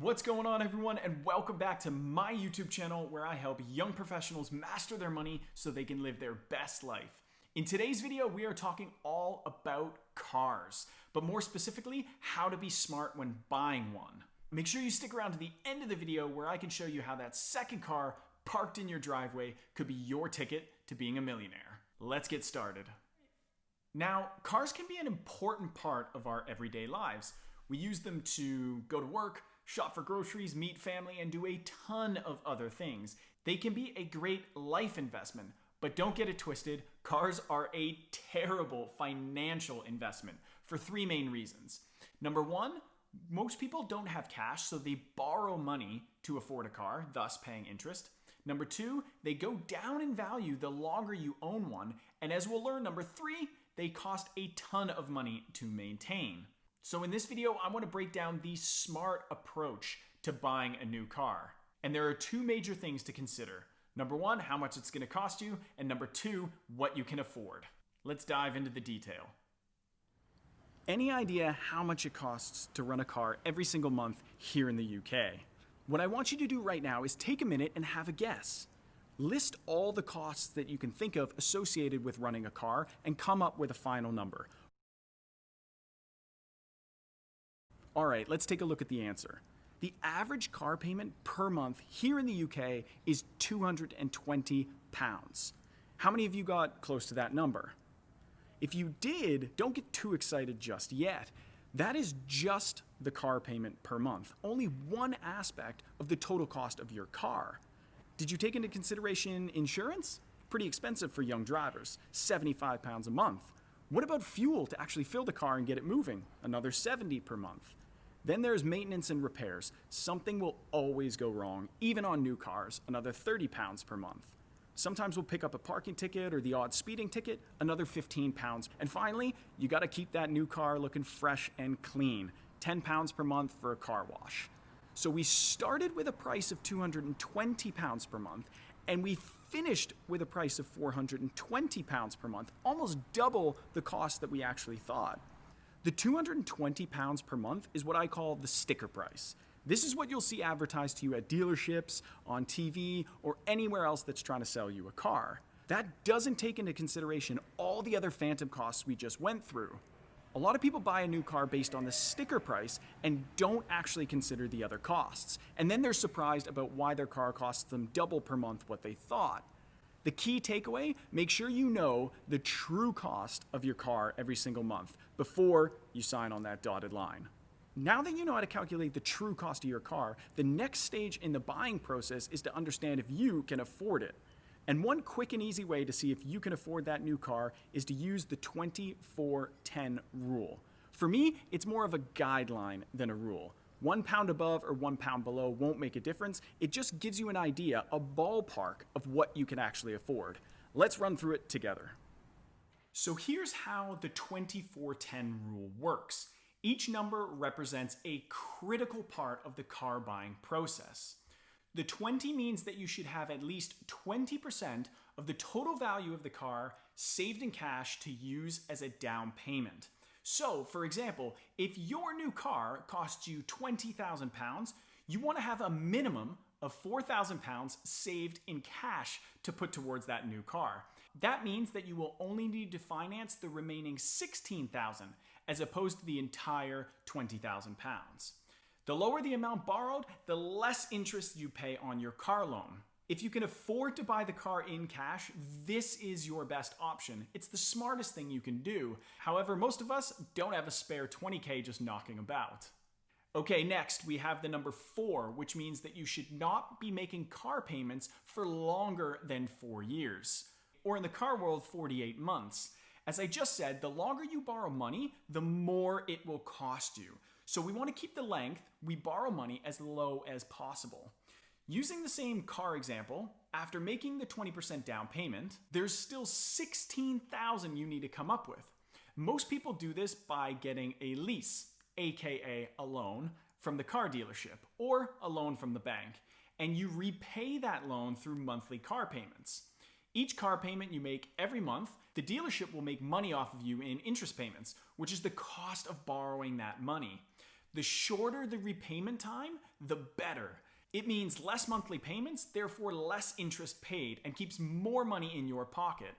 What's going on, everyone, and welcome back to my YouTube channel where I help young professionals master their money so they can live their best life. In today's video, we are talking all about cars, but more specifically, how to be smart when buying one. Make sure you stick around to the end of the video where I can show you how that second car parked in your driveway could be your ticket to being a millionaire. Let's get started. Now, cars can be an important part of our everyday lives. We use them to go to work, shop for groceries, meet family, and do a ton of other things. They can be a great life investment, but don't get it twisted. Cars are a terrible financial investment for three main reasons. Number one, most people don't have cash, so they borrow money to afford a car, thus paying interest. Number two, they go down in value the longer you own one. And as we'll learn, number three, they cost a ton of money to maintain. So in this video, I want to break down the smart approach to buying a new car. And there are two major things to consider. Number one, how much it's going to cost you, and number two, what you can afford. Let's dive into the detail. Any idea how much it costs to run a car every single month here in the UK? What I want you to do right now is take a minute and have a guess. List all the costs that you can think of associated with running a car and come up with a final number. All right, let's take a look at the answer. The average car payment per month here in the UK is £220. How many of you got close to that number? If you did, don't get too excited just yet. That is just the car payment per month, only one aspect of the total cost of your car. Did you take into consideration insurance? Pretty expensive for young drivers, £75 a month. What about fuel to actually fill the car and get it moving? Another $70 per month. Then there's maintenance and repairs. Something will always go wrong, even on new cars, another £30 per month. Sometimes we'll pick up a parking ticket or the odd speeding ticket, another £15. And finally, you gotta keep that new car looking fresh and clean, £10 per month for a car wash. So we started with a price of £220 per month, and we finished with a price of £420 per month, almost double the cost that we actually thought. The £220 per month is what I call the sticker price. This is what you'll see advertised to you at dealerships, on TV, or anywhere else that's trying to sell you a car. That doesn't take into consideration all the other phantom costs we just went through. A lot of people buy a new car based on the sticker price and don't actually consider the other costs. And then they're surprised about why their car costs them double per month what they thought. The key takeaway, make sure you know the true cost of your car every single month before you sign on that dotted line. Now that you know how to calculate the true cost of your car, the next stage in the buying process is to understand if you can afford it. And one quick and easy way to see if you can afford that new car is to use the 24-10 rule. For me, it's more of a guideline than a rule. £1 above or £1 below won't make a difference. It just gives you an idea, a ballpark of what you can actually afford. Let's run through it together. So here's how the 24-10 rule works. Each number represents a critical part of the car buying process. The 20 means that you should have at least 20% of the total value of the car saved in cash to use as a down payment. So, for example, if your new car costs you £20,000, you want to have a minimum of £4,000 saved in cash to put towards that new car. That means that you will only need to finance the remaining £16,000 as opposed to the entire £20,000. The lower the amount borrowed, the less interest you pay on your car loan. If you can afford to buy the car in cash, this is your best option. It's the smartest thing you can do. However, most of us don't have a spare 20K just knocking about. Okay, next we have the number 4, which means that you should not be making car payments for longer than 4 years. Or in the car world, 48 months. As I just said, the longer you borrow money, the more it will cost you. So we want to keep the length we borrow money as low as possible. Using the same car example, after making the 20% down payment, there's still $16,000 you need to come up with. Most people do this by getting a lease, aka a loan, from the car dealership, or a loan from the bank, and you repay that loan through monthly car payments. Each car payment you make every month, the dealership will make money off of you in interest payments, which is the cost of borrowing that money. The shorter the repayment time, the better. It means less monthly payments, therefore less interest paid, and keeps more money in your pocket.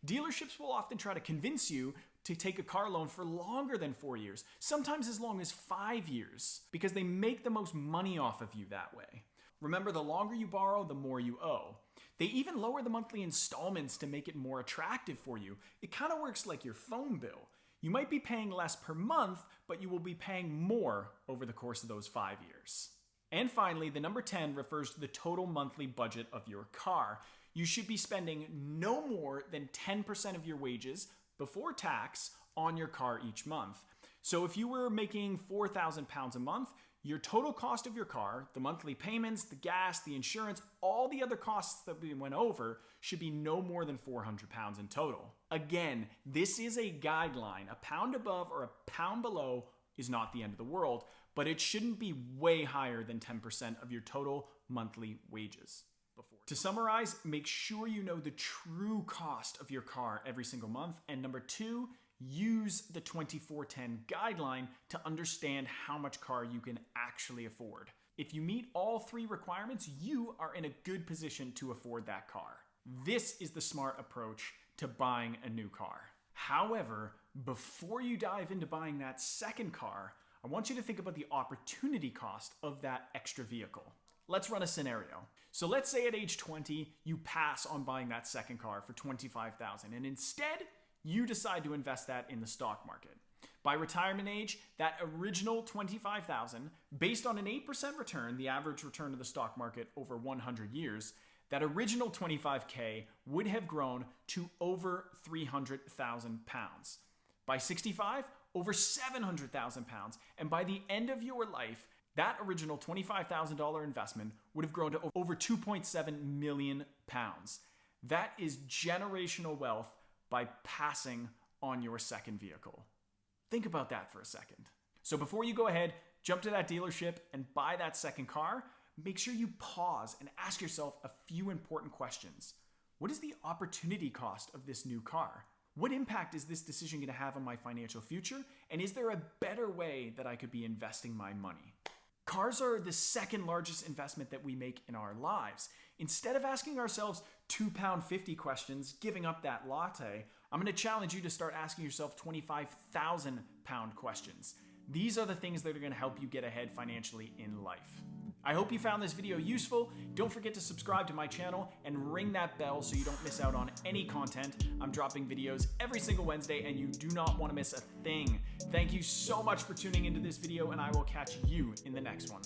Dealerships will often try to convince you to take a car loan for longer than 4 years, sometimes as long as 5 years, because they make the most money off of you that way. Remember, the longer you borrow, the more you owe. They even lower the monthly installments to make it more attractive for you. It kind of works like your phone bill. You might be paying less per month, but you will be paying more over the course of those 5 years. And finally, the number 10 refers to the total monthly budget of your car. You should be spending no more than 10% of your wages before tax on your car each month. So if you were making £4,000 a month, your total cost of your car, the monthly payments, the gas, the insurance, all the other costs that we went over should be no more than £400 in total. Again, this is a guideline. A pound above or a pound below is not the end of the world, but it shouldn't be way higher than 10% of your total monthly wages. To summarize, make sure you know the true cost of your car every single month. And number 2, use the 2410 guideline to understand how much car you can actually afford. If you meet all 3 requirements, you are in a good position to afford that car. This is the smart approach to buying a new car. However, before you dive into buying that second car, I want you to think about the opportunity cost of that extra vehicle. Let's run a scenario. So let's say at age 20, you pass on buying that second car for $25,000, and instead, you decide to invest that in the stock market. By retirement age, that original $25,000, based on an 8% return, the average return of the stock market over 100 years, that original $25K would have grown to over £300,000. By 65, over £700,000. And by the end of your life, that original $25,000 investment would have grown to over £2.7 million. That is generational wealth by passing on your second vehicle. Think about that for a second. So before you go ahead, jump to that dealership and buy that second car, make sure you pause and ask yourself a few important questions. What is the opportunity cost of this new car? What impact is this decision going to have on my financial future? And is there a better way that I could be investing my money? Cars are the second largest investment that we make in our lives. Instead of asking ourselves £2.50 questions, giving up that latte, I'm going to challenge you to start asking yourself £25,000 questions. These are the things that are going to help you get ahead financially in life. I hope you found this video useful. Don't forget to subscribe to my channel and ring that bell so you don't miss out on any content. I'm dropping videos every single Wednesday and you do not want to miss a thing. Thank you so much for tuning into this video and I will catch you in the next one.